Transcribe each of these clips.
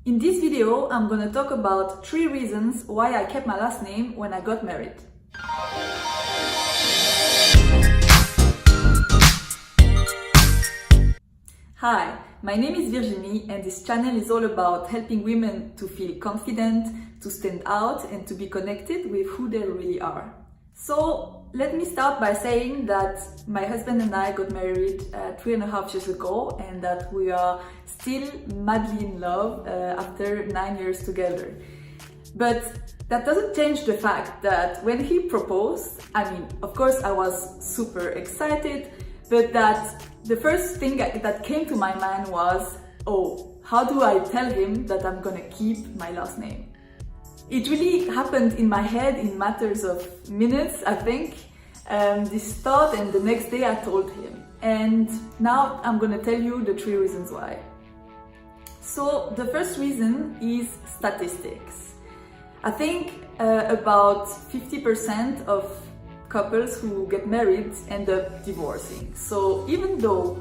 In this video, I'm gonna talk about 3 reasons why I kept my last name when I got married. Hi, my name is Virginie and this channel is all about helping women to feel confident, to stand out and to be connected with who they really are. So let me start by saying that my husband and I got married 3.5 years ago and that we are still madly in love after 9 years together. But that doesn't change the fact that when he proposed, of course I was super excited, but that the first thing that came to my mind was, oh, how do I tell him that I'm gonna keep my last name? It really happened in my head in matters of minutes, I think, this thought, and the next day I told him. And now I'm gonna tell you the 3 reasons why. So the first reason is statistics. I think about 50% of couples who get married end up divorcing. So even though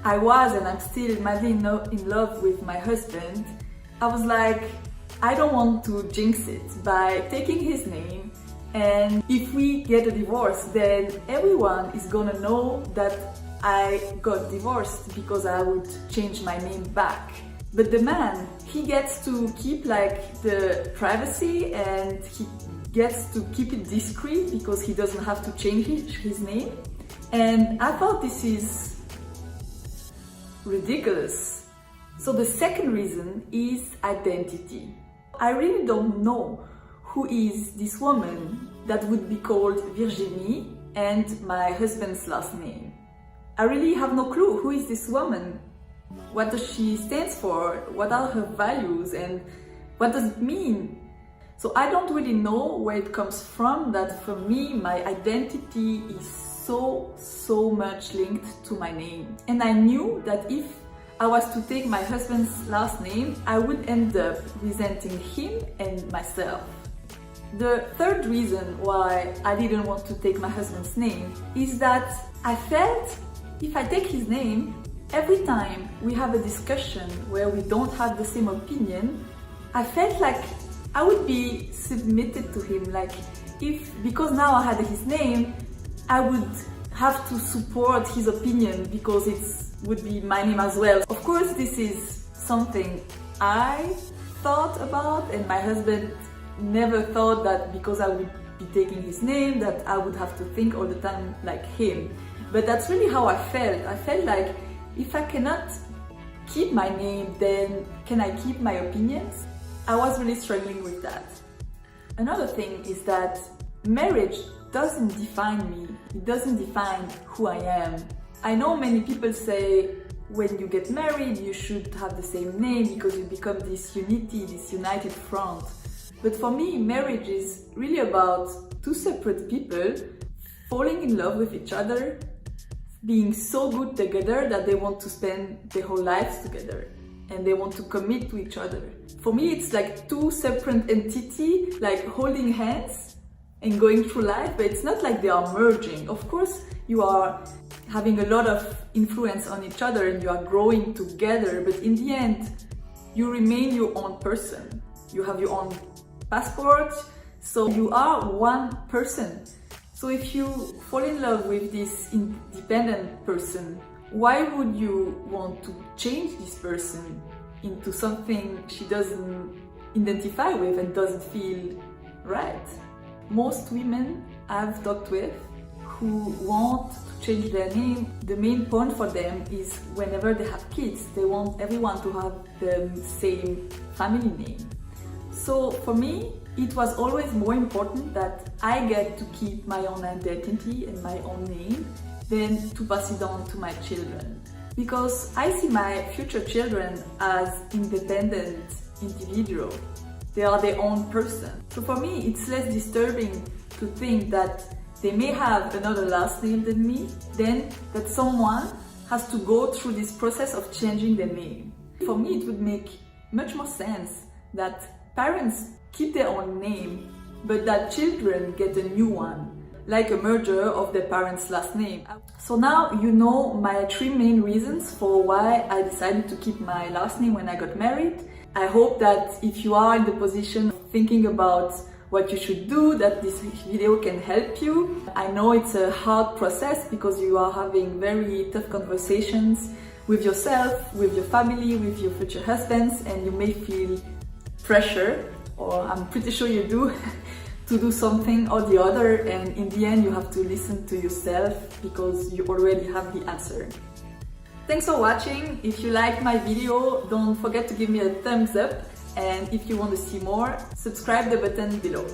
I was and I'm still madly in love with my husband, I was like, I don't want to jinx it by taking his name, and if we get a divorce, then everyone is gonna know that I got divorced because I would change my name back. But the man, he gets to keep the privacy and he gets to keep it discreet because he doesn't have to change his name. And I thought this is ridiculous. So the second reason is identity. I really don't know who is this woman that would be called Virginie and my husband's last name. I really have no clue who is this woman. What does she stand for? What are her values and what does it mean? So I don't really know where it comes from, that for me my identity is so much linked to my name. And I knew that if I was to take my husband's last name, I would end up resenting him and myself. The third reason why I didn't want to take my husband's name is that I felt if I take his name, every time we have a discussion where we don't have the same opinion, I felt like I would be submitted to him. Because now I had his name, I would have to support his opinion because it would be my name as well. Of course, this is something I thought about, and my husband never thought that because I would be taking his name that I would have to think all the time like him. But that's really how I felt. I felt like if I cannot keep my name, then can I keep my opinions? I was really struggling with that. Another thing is that marriage doesn't define me. It doesn't define who I am. I know many people say when you get married you should have the same name because you become this unity, this united front. But for me, marriage is really about 2 separate people falling in love with each other, being so good together that they want to spend their whole lives together and they want to commit to each other. For me, it's like 2 separate entities, like holding hands and going through life, but it's not like they are merging. Of course, you are having a lot of influence on each other and you are growing together, but in the end, you remain your own person. You have your own passport, so you are one person. So if you fall in love with this independent person, why would you want to change this person into something she doesn't identify with and doesn't feel right? Most women I've talked with who want to change their name, the main point for them is whenever they have kids, they want everyone to have the same family name. So for me, it was always more important that I get to keep my own identity and my own name than to pass it on to my children. Because I see my future children as independent individuals. They are their own person. So for me, it's less disturbing to think that they may have another last name than me, than that someone has to go through this process of changing their name. For me, it would make much more sense that parents keep their own name, but that children get a new one, like a merger of their parents' last name. So now you know my 3 main reasons for why I decided to keep my last name when I got married. I hope that if you are in the position of thinking about what you should do, that this video can help you. I know it's a hard process because you are having very tough conversations with yourself, with your family, with your future husbands, and you may feel pressure, or I'm pretty sure you do, to do something or the other, and in the end you have to listen to yourself because you already have the answer. Thanks for watching. If you liked my video, don't forget to give me a thumbs up, and if you want to see more, subscribe the button below.